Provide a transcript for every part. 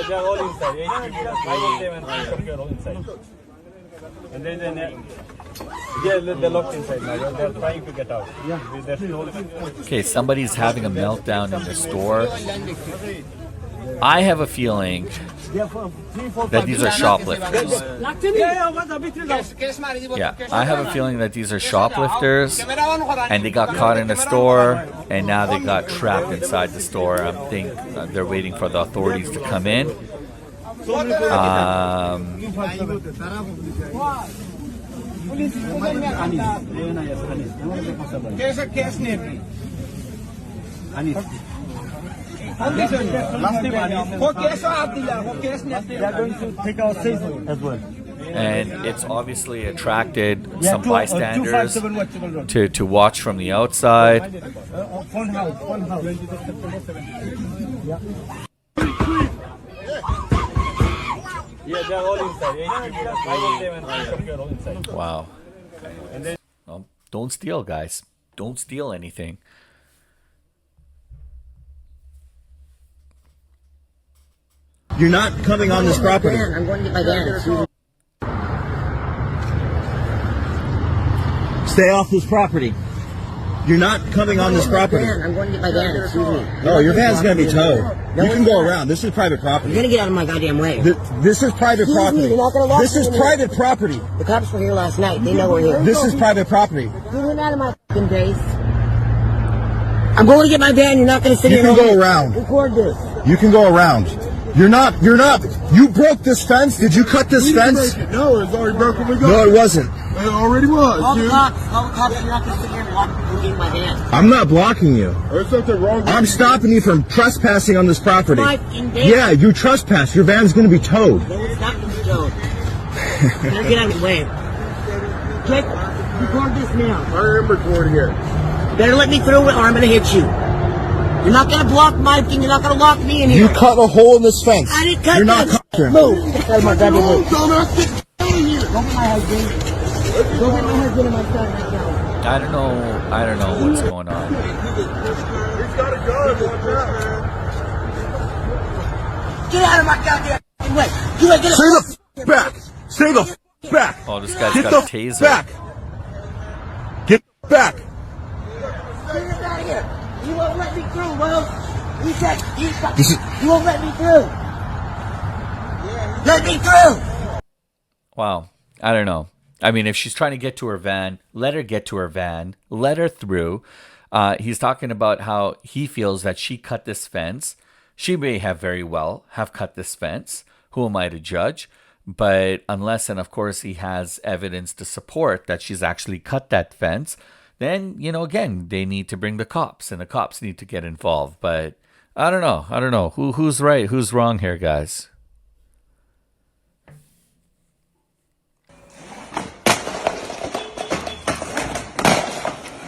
they're all inside. 8 people, 5 of them and 3 of you are all inside. And then they're locked inside now. They're trying to get out. Okay, somebody's having a meltdown in the store. I have a feeling that these are shoplifters. Yeah, I have a feeling that these are shoplifters, and they got caught in the store, and now they got trapped inside the store. I think they're waiting for the authorities to come in. They're going to take our safe as well. And it's obviously attracted some bystanders to watch from the outside. One house. Yeah, they're all inside. 8 people, 5 of them and 3 of you are all inside. Wow. Well, don't steal, guys. Don't steal anything. You're not coming on this property. I'm going to get my van. Stay off this property. You're not coming on this property. I'm going to get my van. Excuse me. No, your van's going to be towed. You can go around. This is private property. You're going to get out of my goddamn way. This is private property. You're not gonna lock This me is in here. private property. The cops were here last night. They know we're here. This is private property. You're going out of my fucking base. I'm going to get my van. You're not going to sit You here can and go around. record this. You can go around. You're not. You broke this fence. Did you cut this fence? No, it's already broken. We No, it wasn't. It already was, Call the dude. cops. Call the cops. You're not going to sit here and lock me from getting my van. I'm not blocking you. There's something wrong with I'm you. stopping you from trespassing on this property. My fucking van. Yeah, you trespass. Your van's going to be towed. No, it's not going to be towed. Better get out of the way. Jake, record this now. I am recording it. Better let me through it or I'm going to hit you. You're not going to block my thing. You're not going to lock me in here. You cut a hole in this fence. I didn't cut You're not that. cutting. Move. Get out of my goddamn way. Dumbass, get here. Go get my husband. Go get my husband and my son right now. I don't know what's going on. He's got a gun. Watch out. Get out of my goddamn way. You ain't gonna Stay the f back. Stay the f back. Oh, this guy's Get got the a f taser. back. Get back. get us out of here. You won't let me through, Will. He said you won't let me through. Let me through. Wow. I don't know. I mean, if she's trying to get to her van, let her get to her van. Let her through. He's talking about how he feels that she cut this fence. She may have very well have cut this fence. Who am I to judge? But unless, and of course, he has evidence to support that she's actually cut that fence, then, you know, again, they need to bring the cops, and the cops need to get involved. But I don't know. Who's right? Who's wrong here, guys?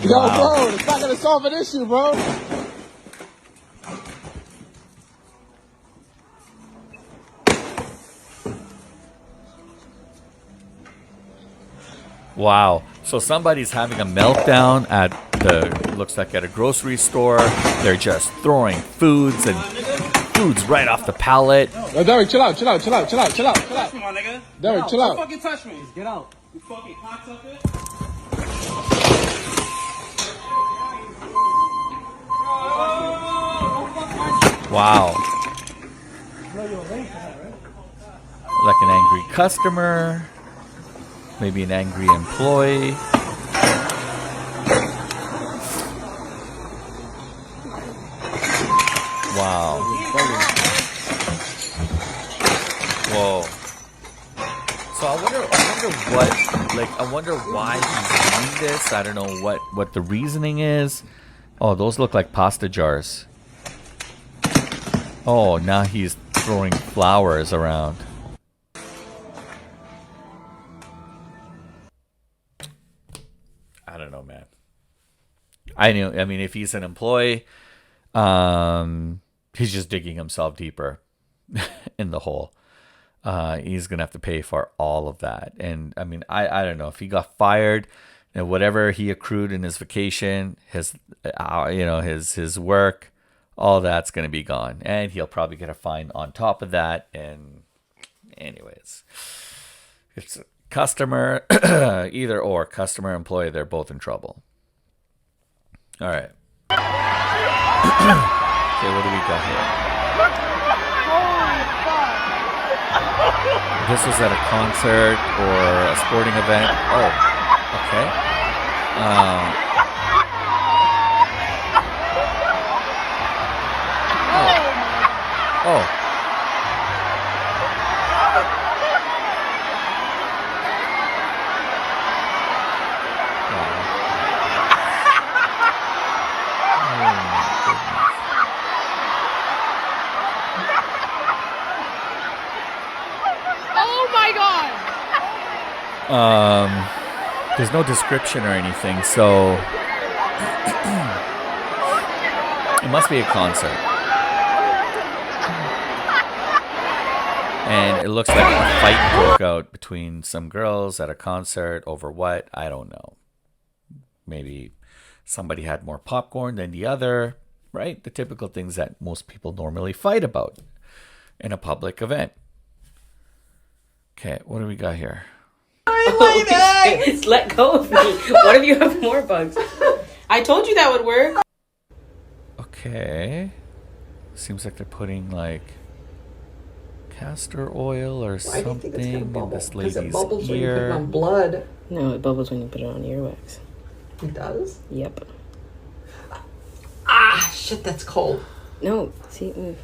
Yo, bro, it's not going to solve an issue, bro. Wow. So somebody's having a meltdown at looks like at a grocery store. They're just throwing foods right off the pallet. Yo, Derek, chill out. Touch me, my nigga. Derek, chill out. Don't fucking touch me. Get out. You fucking cocksucker. Wow. Like an angry customer. Maybe an angry employee. Wow. Whoa. So I wonder why he's doing this. I don't know what the reasoning is. Oh, those look like pasta jars. Oh, now he's throwing flowers around. I don't know, man. I mean, if he's an employee, he's just digging himself deeper in the hole. He's gonna have to pay for all of that. And I mean, I don't know if he got fired, and whatever he accrued in his vacation, his work, all that's going to be gone. And he'll probably get a fine on top of that. And anyways, it's a customer, either or, customer, employee, they're both in trouble. All right. Okay, what do we got here? This was at a concert or a sporting event. Oh, okay. Oh. There's no description or anything, so it must be a concert. And it looks like a fight broke out between some girls at a concert over what? I don't know. Maybe somebody had more popcorn than the other, right? The typical things that most people normally fight about in a public event. Okay, what do we got here? Okay, let go of me. What if you have more bugs? I told you that would work. Okay. Seems like they're putting like castor oil or something in this lady's Because it bubbles when you put it ear. on blood. No, it bubbles when you put it on earwax. It does? Yep. Ah, shit, that's cold. No, see, move.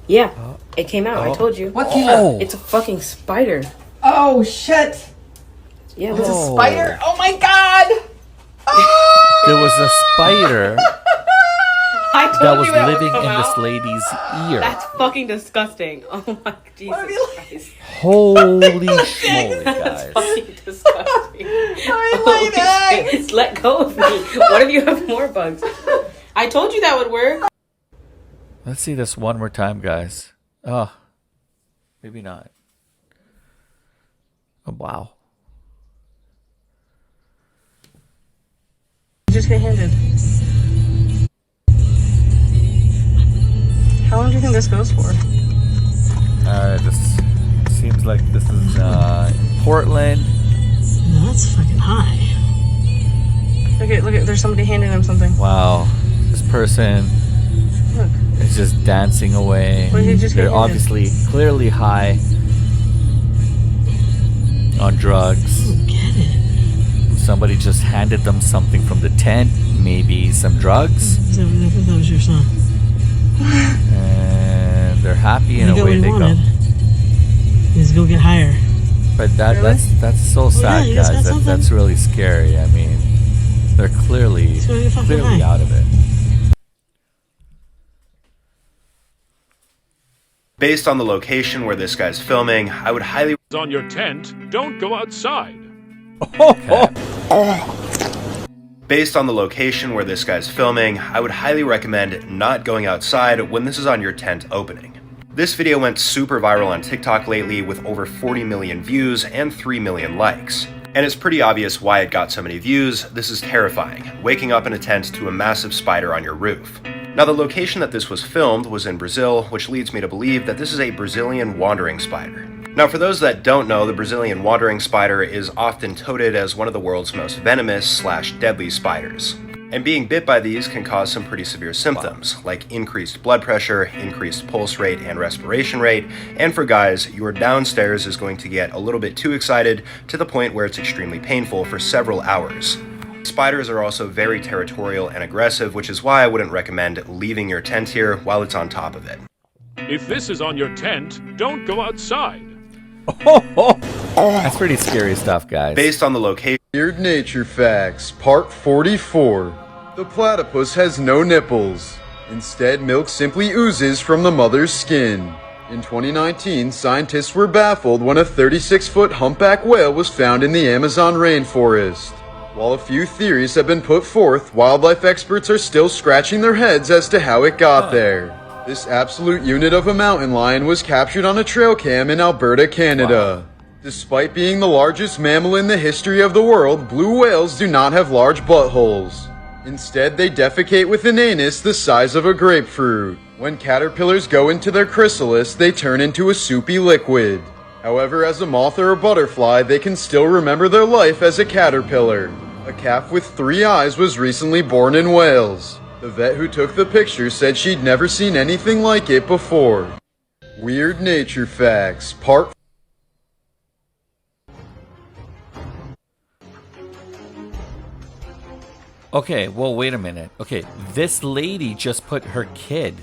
Yeah, it came out. I told you. What came out? It's a fucking spider. Oh, shit. Yeah, It's a spider? Oh, my God. There was a spider I told that was you it would living come in out. this lady's ear. That's fucking disgusting. Oh my Jesus Christ. Holy schmoly, guys. Fucking disgusting. my neck. Shit, let go of me. What if you have more bugs? I told you that would work. Let's see this one more time, guys. Oh, maybe not. Oh, wow. Just get handed. How long do you think this goes for? This seems like this is in Portland. No, that's fucking high. Look at, there's somebody handing him something. Wow. This person Look. is just dancing away. What did he just They're get handed? obviously clearly high on drugs. Get it. Somebody just handed them something from the tent, maybe some drugs, That was your son. and they're happy and away they go. Is go get higher. But that's so sad, you just got guys. something. That's really scary. I mean, they're clearly go get fucking high. out of it. Based on the location where this guy's filming, I would highly on your tent, don't go outside. Based on the location where this guy's filming, I would highly recommend not going outside when this is on your tent opening. This video went super viral on TikTok lately with over 40 million views and 3 million likes. And it's pretty obvious why it got so many views. This is terrifying, waking up in a tent to a massive spider on your roof. Now, the location that this was filmed was in Brazil, which leads me to believe that this is a Brazilian wandering spider. Now, for those that don't know, the Brazilian wandering spider is often touted as one of the world's most venomous/deadly spiders. And being bit by these can cause some pretty severe symptoms, like increased blood pressure, increased pulse rate and respiration rate, and for guys, your downstairs is going to get a little bit too excited to the point where it's extremely painful for several hours. Spiders are also very territorial and aggressive, which is why I wouldn't recommend leaving your tent here while it's on top of it. If this is on your tent, don't go outside. That's pretty scary stuff, guys. Based on the location, Weird Nature Facts, Part 44. The platypus has no nipples. Instead, milk simply oozes from the mother's skin. In 2019, scientists were baffled when a 36-foot humpback whale was found in the Amazon rainforest. While a few theories have been put forth, wildlife experts are still scratching their heads as to how it got there. This absolute unit of a mountain lion was captured on a trail cam in Alberta, Canada. Despite being the largest mammal in the history of the world, blue whales do not have large buttholes. Instead, they defecate with an anus the size of a grapefruit. When caterpillars go into their chrysalis, they turn into a soupy liquid. However, as a moth or a butterfly, they can still remember their life as a caterpillar. A calf with 3 eyes was recently born in Wales. The vet who took the picture said she'd never seen anything like it before. Weird Nature Facts, Part. Okay, well, wait a minute. Okay, this lady just put her kid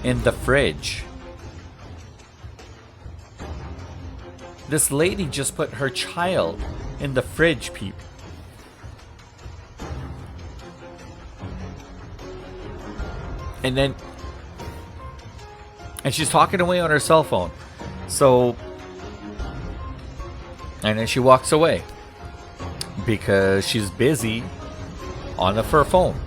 in the fridge. This lady just put her child in the fridge, people. And she's talking away on her cell phone. So, and then she walks away because she's busy on her phone.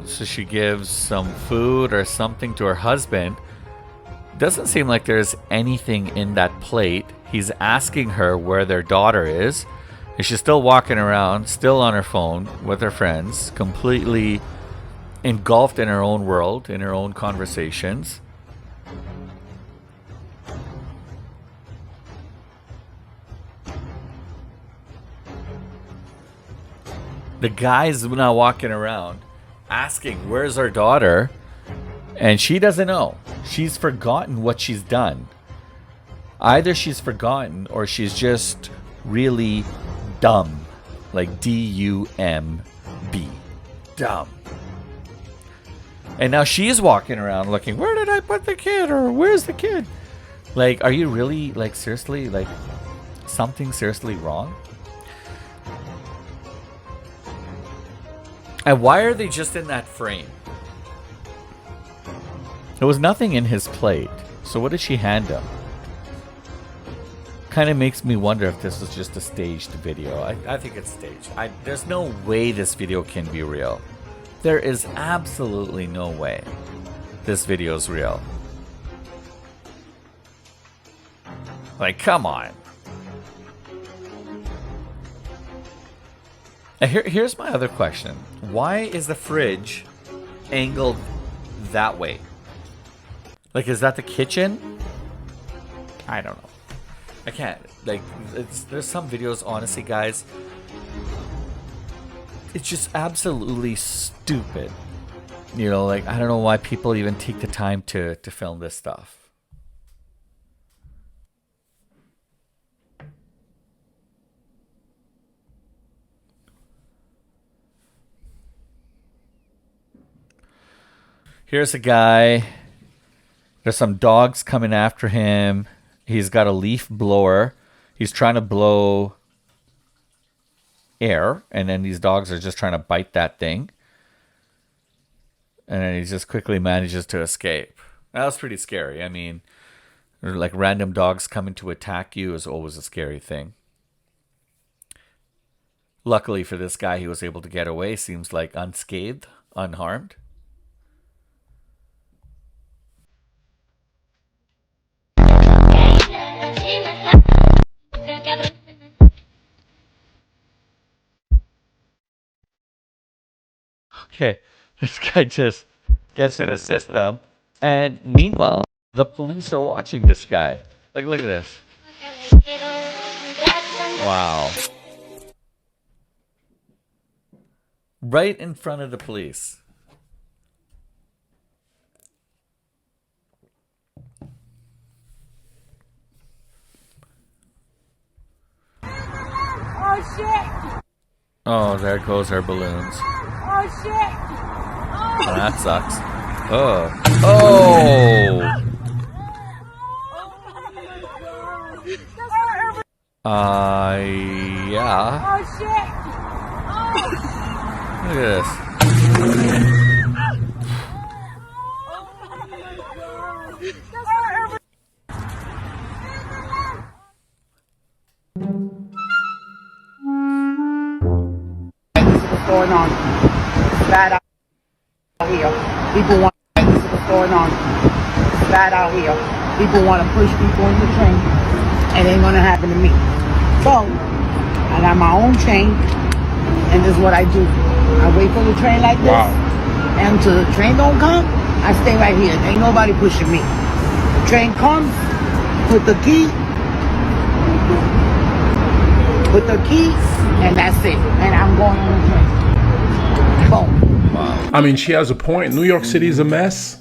So she gives some food or something to her husband. Doesn't seem like there's anything in that plate. He's asking her where their daughter is. And she's still walking around, still on her phone with her friends, completely engulfed in her own world, in her own conversations. The guy's now walking around asking, where's our daughter? And she doesn't know. She's forgotten what she's done. Either she's forgotten or she's just really dumb. Like D-U-M-B. Dumb. And now she's walking around looking, where did I put the kid? Or where's the kid? Like, are you really, like, seriously, like, something seriously wrong? And why are they just in that frame? There was nothing in his plate. So what did she hand him? Kind of makes me wonder if this was just a staged video. I think it's staged. There's no way this video can be real. There is absolutely no way this video is real. Like, come on. And here's my other question. Why is the fridge angled that way? Like, is that the kitchen? I don't know. I can't. Like, there's some videos, honestly, guys. It's just absolutely stupid. You know, like, I don't know why people even take the time to film this stuff. Here's a guy. There's some dogs coming after him. He's got a leaf blower. He's trying to blow air, and then these dogs are just trying to bite that thing. And then he just quickly manages to escape. That was pretty scary. I mean, like random dogs coming to attack you is always a scary thing. Luckily for this guy, he was able to get away. Seems like unscathed, unharmed. Okay, this guy just gets in a system, and meanwhile, the police are watching this guy. Like, look at this. Wow. Right in front of the police. Oh shit! Oh, there goes our balloons. Oh shit! Oh, that sucks. Oh. Oh! Yeah. Oh shit! Look at this. Going on. Bad out here. People want what's going on. It's bad out here. People want to push people in the train. It ain't gonna happen to me. So, I got my own train, and this is what I do. I wait for the train like this, and until the train don't come, I stay right here. Ain't nobody pushing me. The train comes, put the key, and that's it. And I'm going on the train. Boom. I mean, she has a point. New York City is a mess.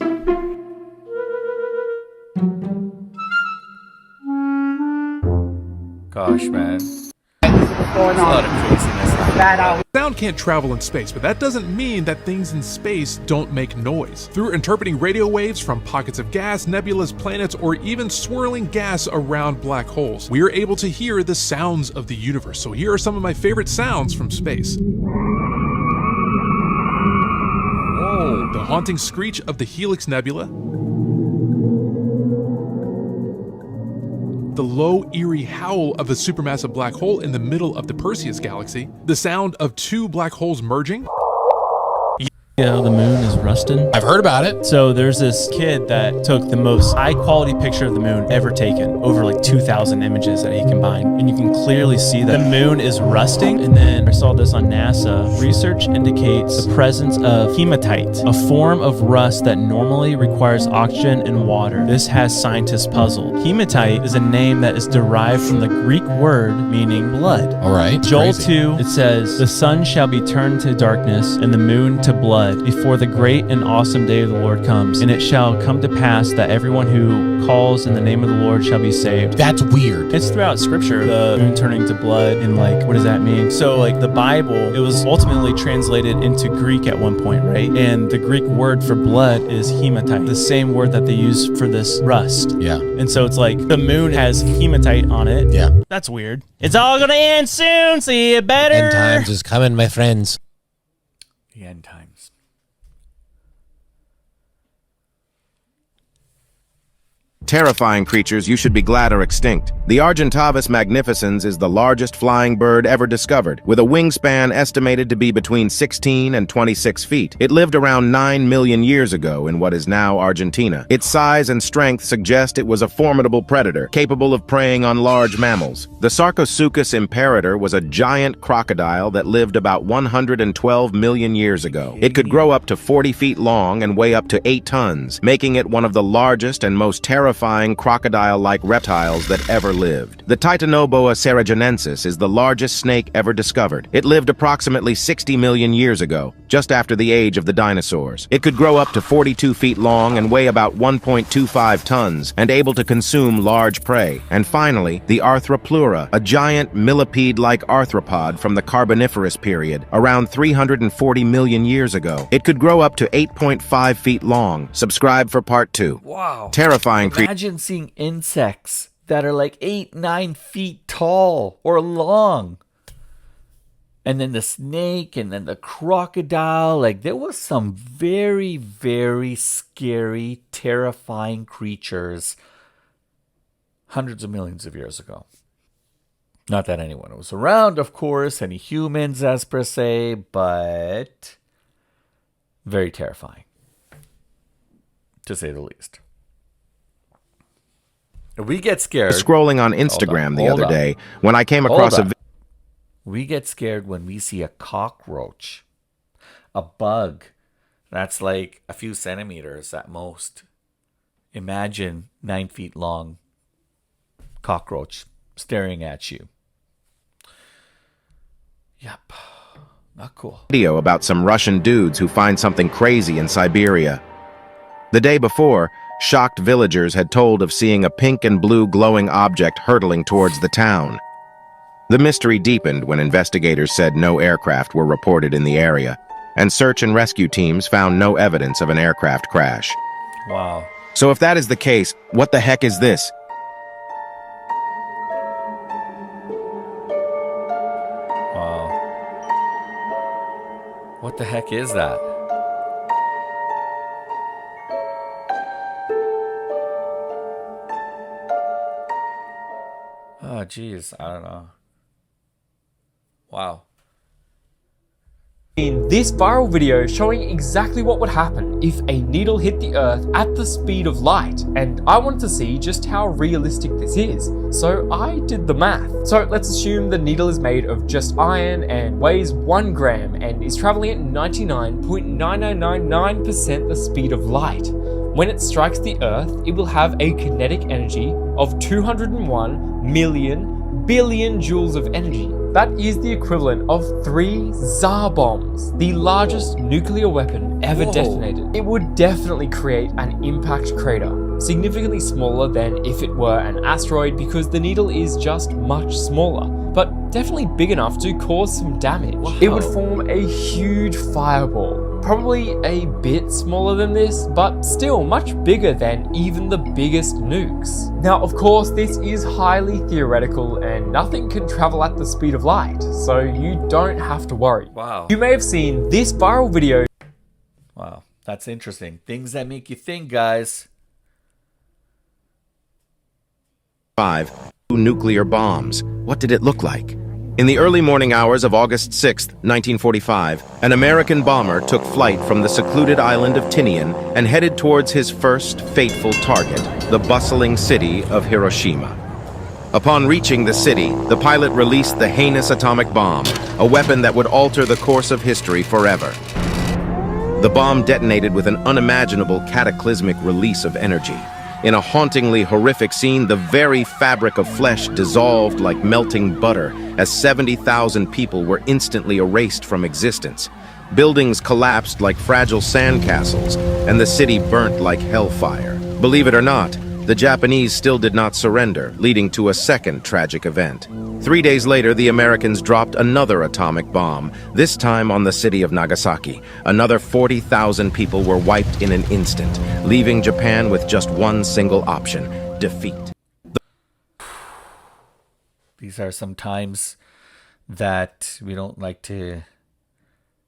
Gosh, man. What's going on? A lot of craziness. Bad out. Sound can't travel in space, but that doesn't mean that things in space don't make noise. Through interpreting radio waves from pockets of gas, nebulas, planets, or even swirling gas around black holes, we are able to hear the sounds of the universe. So here are some of my favorite sounds from space. Whoa, the haunting screech of the Helix Nebula. The low, eerie howl of a supermassive black hole in the middle of the Perseus galaxy, the sound of two black holes merging. Yeah, the moon is rusting. I've heard about it. So there's this kid that took the most high quality picture of the moon ever taken, over like 2,000 images that he combined. And you can clearly see that the moon is rusting. And then I saw this on NASA. Research indicates the presence of hematite, a form of rust that normally requires oxygen and water. This has scientists puzzled. Hematite is a name that is derived from the Greek word meaning blood. All right. Joel 2, it says, "The sun shall be turned to darkness and the moon to blood before the great and awesome day of the Lord comes. And it shall come to pass that everyone who calls in the name of the Lord shall be saved." That's weird. It's throughout scripture, the moon turning to blood, and like, what does that mean? So like the Bible, it was ultimately translated into Greek at one point, right? And the Greek word for blood is hematite, the same word that they use for this rust. Yeah. And so it's like the moon has hematite on it. Yeah. That's weird. It's all gonna end soon, see you better. End times is coming, my friends. The end times. Terrifying creatures you should be glad are extinct. The Argentavis magnificens is the largest flying bird ever discovered, with a wingspan estimated to be between 16 and 26 feet. It lived around 9 million years ago in what is now Argentina. Its size and strength suggest it was a formidable predator, capable of preying on large mammals. The Sarcosuchus imperator was a giant crocodile that lived about 112 million years ago. It could grow up to 40 feet long and weigh up to 8 tons, making it one of the largest and most terrifying crocodile-like reptiles that ever lived. The Titanoboa cerrigonensis is the largest snake ever discovered. It lived approximately 60 million years ago, just after the age of the dinosaurs. It could grow up to 42 feet long and weigh about 1.25 tons, and able to consume large prey. And finally, the Arthropleura, a giant millipede-like arthropod from the Carboniferous period, around 340 million years ago. It could grow up to 8.5 feet long. Subscribe for part 2. Wow. Terrifying creatures. Imagine seeing insects that are like 8-9 feet tall or long. And then the snake and then the crocodile. Like, there was some very, very scary, terrifying creatures hundreds of millions of years ago. Not that anyone was around, of course, any humans as per se, but very terrifying, to say the least. We get scared. Scrolling on Instagram the other day when I came across a. We get scared when we see a cockroach, a bug that's like a few centimeters at most. Imagine 9 feet long cockroach staring at you. Yep, not cool. Video about some Russian dudes who find something crazy in Siberia. The day before, shocked villagers had told of seeing a pink and blue glowing object hurtling towards the town. The mystery deepened when investigators said no aircraft were reported in the area, and search and rescue teams found no evidence of an aircraft crash. Wow. So if that is the case, what the heck is this? Wow. What the heck is that? Oh, geez. I don't know. Wow. In this viral video showing exactly what would happen if a needle hit the earth at the speed of light, and I wanted to see just how realistic this is, so I did the math. So let's assume the needle is made of just iron and weighs 1 gram and is traveling at 99.9999% the speed of light. When it strikes the earth, it will have a kinetic energy of 201 million billion joules of energy. That is the equivalent of 3 Tsar bombs, the largest nuclear weapon ever detonated. It would definitely create an impact crater, significantly smaller than if it were an asteroid because the needle is just much smaller, but definitely big enough to cause some damage. It would form a huge fireball, probably a bit smaller than this, but still much bigger than even the biggest nukes. Now, of course, this is highly theoretical and nothing can travel at the speed of light, so you don't have to worry. Wow. You may have seen this viral video. Wow, that's interesting. Things that make you think, guys. 5 nuclear bombs. What did it look like? In the early morning hours of August 6, 1945, an American bomber took flight from the secluded island of Tinian and headed towards his first fateful target, the bustling city of Hiroshima. Upon reaching the city, the pilot released the heinous atomic bomb, a weapon that would alter the course of history forever. The bomb detonated with an unimaginable cataclysmic release of energy. In a hauntingly horrific scene, the very fabric of flesh dissolved like melting butter as 70,000 people were instantly erased from existence. Buildings collapsed like fragile sandcastles, and the city burnt like hellfire. Believe it or not, the Japanese still did not surrender, leading to a second tragic event. 3 days later, the Americans dropped another atomic bomb, this time on the city of Nagasaki. Another 40,000 people were wiped in an instant, leaving Japan with just one single option: defeat. These are some times that we don't like to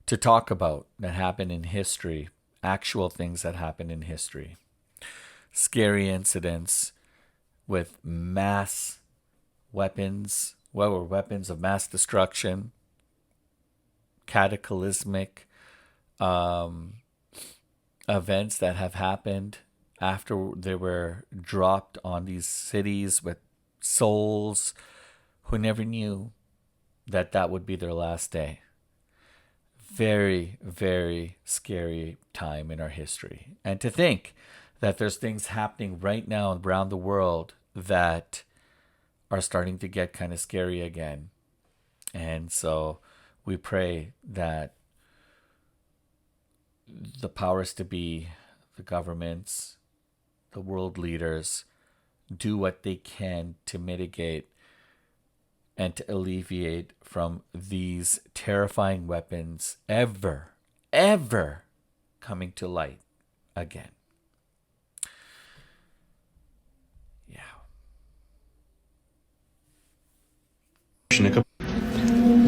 talk about that happen in history, actual things that happen in history. Scary incidents with mass weapons, weapons of mass destruction, cataclysmic events that have happened after they were dropped on these cities with souls who never knew that that would be their last day. Very, very scary time in our history. And to think that there's things happening right now around the world that are starting to get kind of scary again. And so we pray that the powers to be, the governments, the world leaders, do what they can to mitigate and to alleviate from these terrifying weapons ever coming to light again.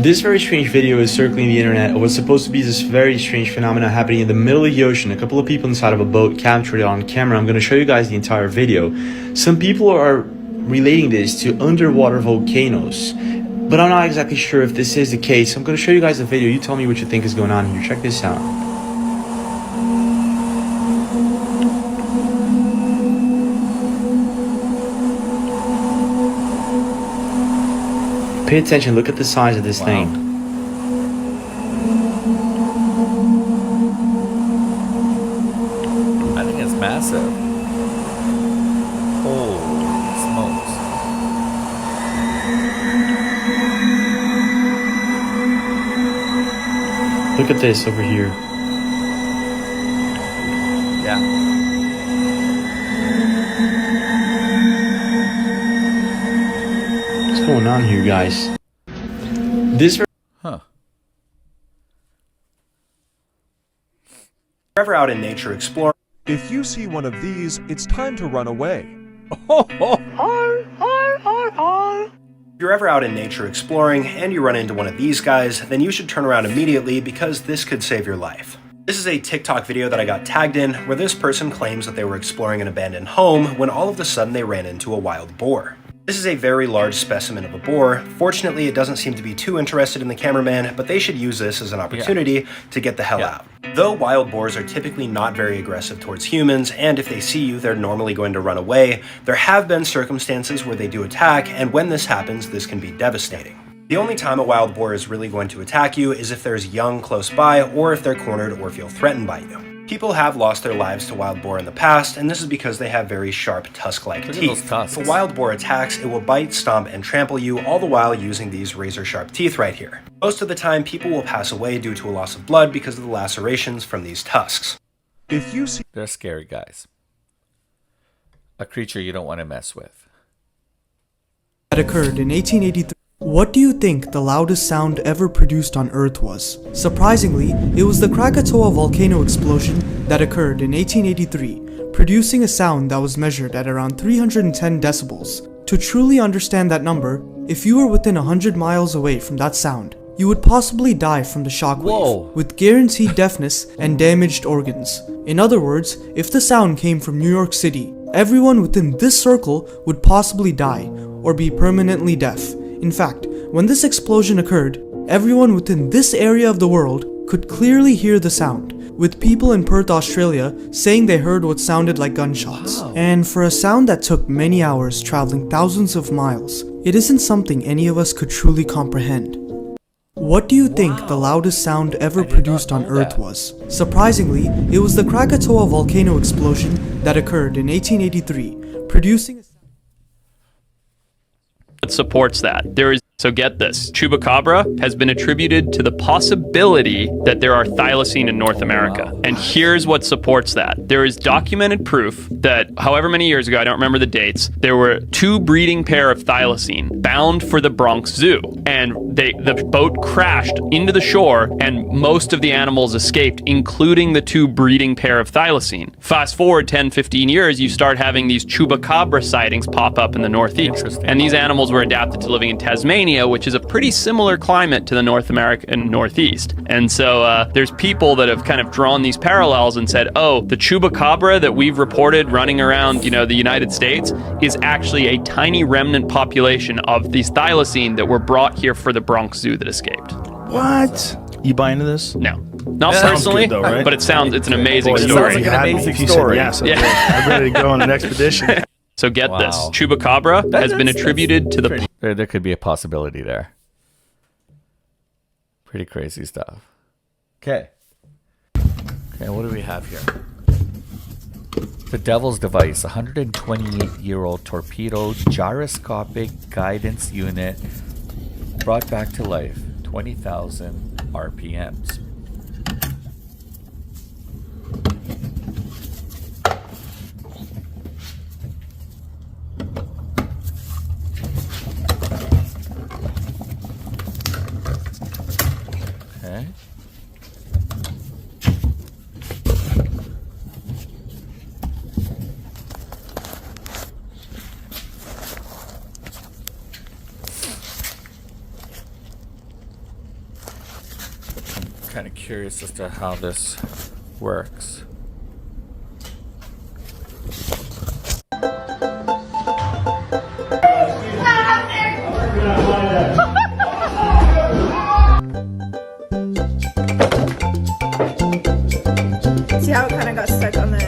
This very strange video is circling the internet of what's supposed to be this very strange phenomena happening in the middle of the ocean. A couple of people inside of a boat captured it on camera. I'm going to show you guys the entire video. Some people are relating this to underwater volcanoes, but I'm not exactly sure if this is the case. I'm going to show you guys the video. You tell me what you think is going on here. Check this out. Pay attention, look at the size of this thing. I think it's massive. Holy smokes. Look at this over here. Yeah. What's going on here, guys? This. Huh. If you're ever out in nature exploring. If you see one of these, it's time to run away. If you're ever out in nature exploring and you run into one of these guys, then you should turn around immediately because this could save your life. This is a TikTok video that I got tagged in where this person claims that they were exploring an abandoned home when all of a sudden they ran into a wild boar. This is a very large specimen of a boar. Fortunately, it doesn't seem to be too interested in the cameraman, but they should use this as an opportunity to get the hell out. Though wild boars are typically not very aggressive towards humans, and if they see you, they're normally going to run away, there have been circumstances where they do attack, and when this happens, this can be devastating. The only time a wild boar is really going to attack you is if there's young close by, or if they're cornered or feel threatened by you. People have lost their lives to wild boar in the past, and this is because they have very sharp tusk-like teeth. If a wild boar attacks, it will bite, stomp, and trample you, all the while using these razor-sharp teeth right here. Most of the time, people will pass away due to a loss of blood because of the lacerations from these tusks. If you see, they're scary guys. A creature you don't want to mess with. That occurred in 1883. What do you think the loudest sound ever produced on Earth was? Surprisingly, it was the Krakatoa volcano explosion that occurred in 1883, producing a sound that was measured at around 310 decibels. To truly understand that number, if you were within 100 miles away from that sound, you would possibly die from the shockwave, with guaranteed deafness and damaged organs. In other words, if the sound came from New York City, everyone within this circle would possibly die or be permanently deaf. In fact, when this explosion occurred, everyone within this area of the world could clearly hear the sound, with people in Perth, Australia saying they heard what sounded like gunshots. Wow. And for a sound that took many hours traveling thousands of miles, it isn't something any of us could truly comprehend. What do you think the loudest sound ever produced on Earth was? Surprisingly, it was the Krakatoa volcano explosion that occurred in 1883, producing a It supports that. So get this, Chupacabra has been attributed to the possibility that there are thylacine in North America. And here's what supports that. There is documented proof that however many years ago, I don't remember the dates, there were 2 breeding pair of thylacine bound for the Bronx Zoo. And the boat crashed into the shore and most of the animals escaped, including the 2 breeding pair of thylacine. Fast forward 10, 15 years, you start having these Chupacabra sightings pop up in the Northeast. And these animals were adapted to living in Tasmania, which is a pretty similar climate to the North American Northeast. And so there's people that have kind of drawn these parallels and said, oh, the Chupacabra that we've reported running around, the United States is actually a tiny remnant population of these thylacine that were brought here for the Bronx Zoo that escaped. What? You buy into this? No. Not personally, good though, right? But it's an amazing Boy, story. It sounds like an amazing story. Yes, I'm ready to go on an expedition. So get this, Chupacabra has been attributed to the... There could be a possibility there. Pretty crazy stuff. Okay, what do we have here? The Devil's Device, 128-year-old torpedo gyroscopic guidance unit brought back to life, 20,000 RPMs. Okay. I'm kind of curious as to how this works. See how it kind of got stuck on the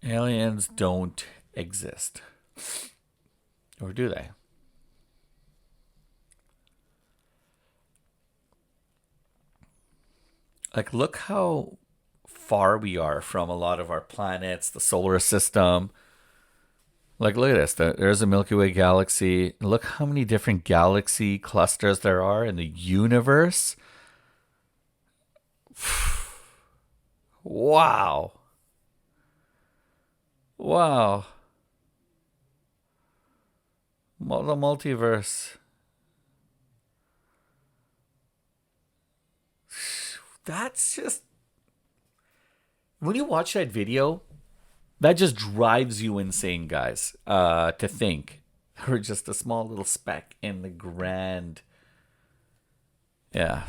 Aliens don't exist. Or do they? Like, look how far we are from a lot of our planets, the solar system. Like, look at this. There's a Milky Way galaxy. Look how many different galaxy clusters there are in the universe. Wow. Wow. The multiverse. That's just... When you watch that video, that just drives you insane, guys. To think we're just a small little speck in the grand... Yeah.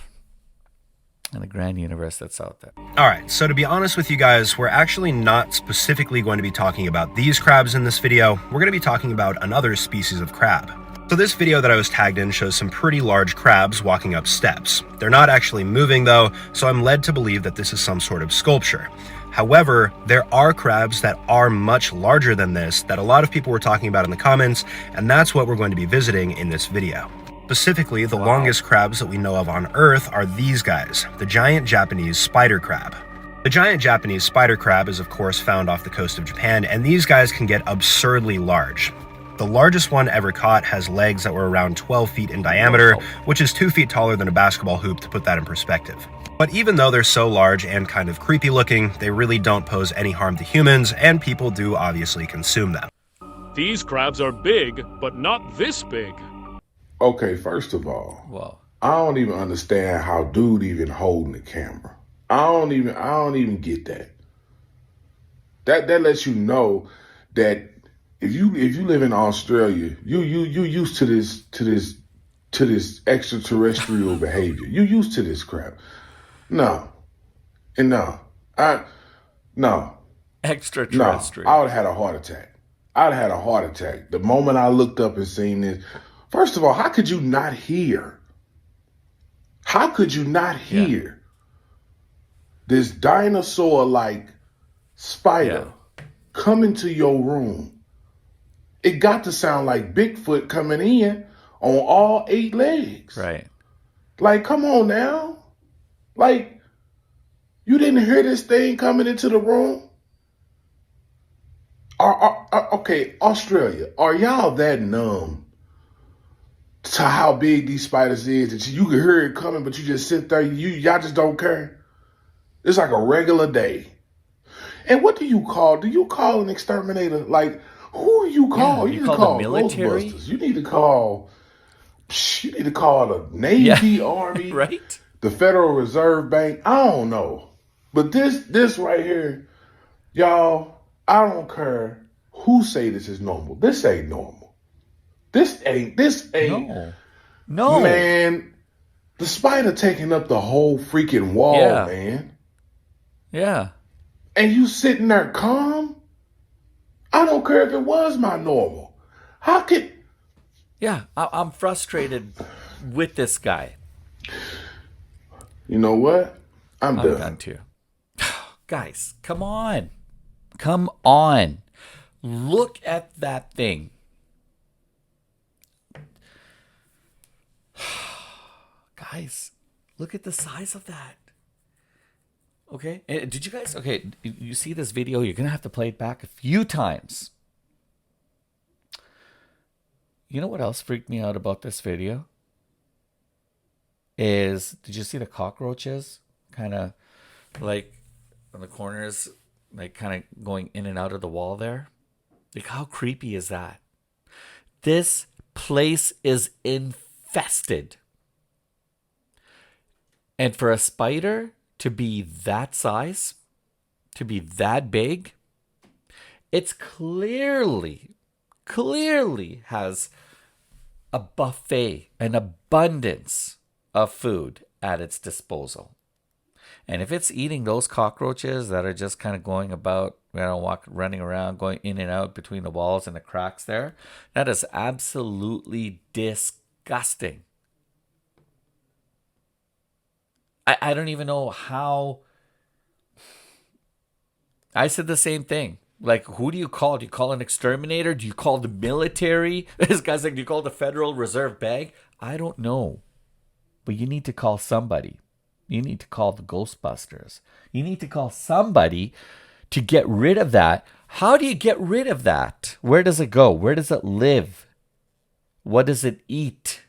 and the grand universe that's out there. All right, so to be honest with you guys, we're actually not specifically going to be talking about these crabs in this video. We're going to be talking about another species of crab. So this video that I was tagged in shows some pretty large crabs walking up steps. They're not actually moving though, so I'm led to believe that this is some sort of sculpture. However, there are crabs that are much larger than this that a lot of people were talking about in the comments, and that's what we're going to be visiting in this video. Specifically, the longest crabs that we know of on Earth are these guys, the giant Japanese spider crab. The giant Japanese spider crab is of course found off the coast of Japan, and these guys can get absurdly large. The largest one ever caught has legs that were around 12 feet in diameter, which is 2 feet taller than a basketball hoop, to put that in perspective. But even though they're so large and kind of creepy looking, they really don't pose any harm to humans, and people do obviously consume them. These crabs are big, but not this big. Okay, first of all, I don't even understand how dude even holding the camera. I don't even get that. That lets you know that if you live in Australia, you used to this extraterrestrial behavior. You used to this crap. No. Extraterrestrial. I would have had a heart attack. I'd have had a heart attack the moment I looked up and seen this. First of all, how could you not hear? How could you not hear this dinosaur-like spider come into your room? It got to sound like Bigfoot coming in on all 8 legs. Right. Like, come on now. Like, you didn't hear this thing coming into the room? Okay, Australia, are y'all that numb to how big these spiders is that you can hear it coming, but you just sit there, y'all just don't care? It's like a regular day. And what do you call? Do you call an exterminator? Like, who do you call? Yeah, you need to call the military. Ghostbusters. You need to call the Navy, Army, right? The Federal Reserve Bank. I don't know. But this right here, y'all, I don't care who say this is normal. This ain't normal. This ain't No. Man, the spider taking up the whole freaking wall, man. Yeah. And you sitting there calm? I don't care if it was my normal. How could... Yeah, I'm frustrated with this guy. You know what? I'm done. done too. Guys, come on. Come on. Look at that thing. Guys, look at the size of that. Okay? Did you guys... Okay, you see this video? You're going to have to play it back a few times. You know what else freaked me out about this video? Did you see the cockroaches? Kind of like on the corners, like kind of going in and out of the wall there. Like, how creepy is that? This place is infested. And for a spider to be that size, to be that big, it's clearly has a buffet, an abundance of food at its disposal. And if it's eating those cockroaches that are just kind of going about, running around, going in and out between the walls and the cracks there, that is absolutely disgusting. I don't even know how. I said the same thing. Like, who do you call? Do you call an exterminator? Do you call the military? This guy's like, do you call the Federal Reserve Bank? I don't know. But you need to call somebody. You need to call the Ghostbusters. You need to call somebody to get rid of that. How do you get rid of that? Where does it go? Where does it live? What does it eat?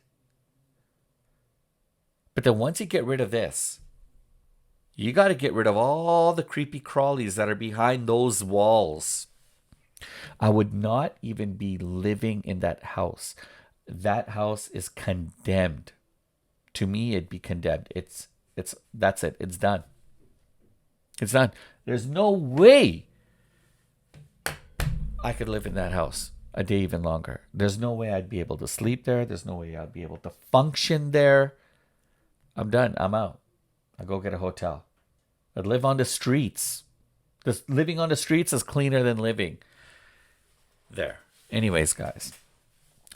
But then once you get rid of this, you got to get rid of all the creepy crawlies that are behind those walls. I would not even be living in that house. That house is condemned. To me, it'd be condemned. That's it. It's done. It's done. There's no way I could live in that house a day even longer. There's no way I'd be able to sleep there. There's no way I'd be able to function there. I'm done. I'm out. I'd go get a hotel. I'd live on the streets. Living on the streets is cleaner than living there. Anyways, guys,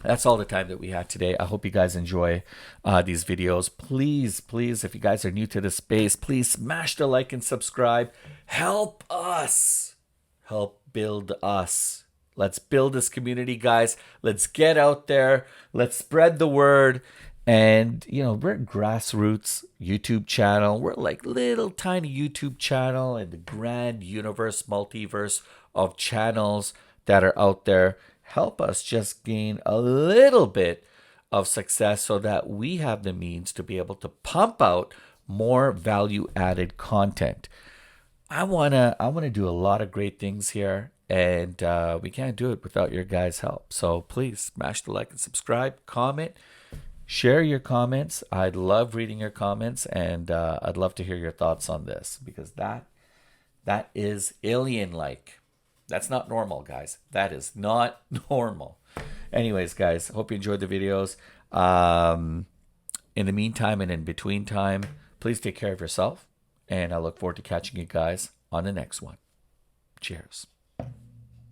that's all the time that we had today. I hope you guys enjoy these videos. Please, if you guys are new to the space, please smash the like and subscribe. Help us. Help build us. Let's build this community, guys. Let's get out there. Let's spread the word. And, we're a grassroots YouTube channel. We're like little tiny YouTube channel in the grand universe, multiverse of channels that are out there. Help us just gain a little bit of success so that we have the means to be able to pump out more value-added content. I wanna do a lot of great things here, and we can't do it without your guys' help. So please smash the like and subscribe, comment, share your comments. I'd love reading your comments, and I'd love to hear your thoughts on this, because that is alien-like. That's not normal, guys. That is not normal. Anyways, guys, hope you enjoyed the videos. In the meantime and in between time, please take care of yourself. And I look forward to catching you guys on the next one. Cheers.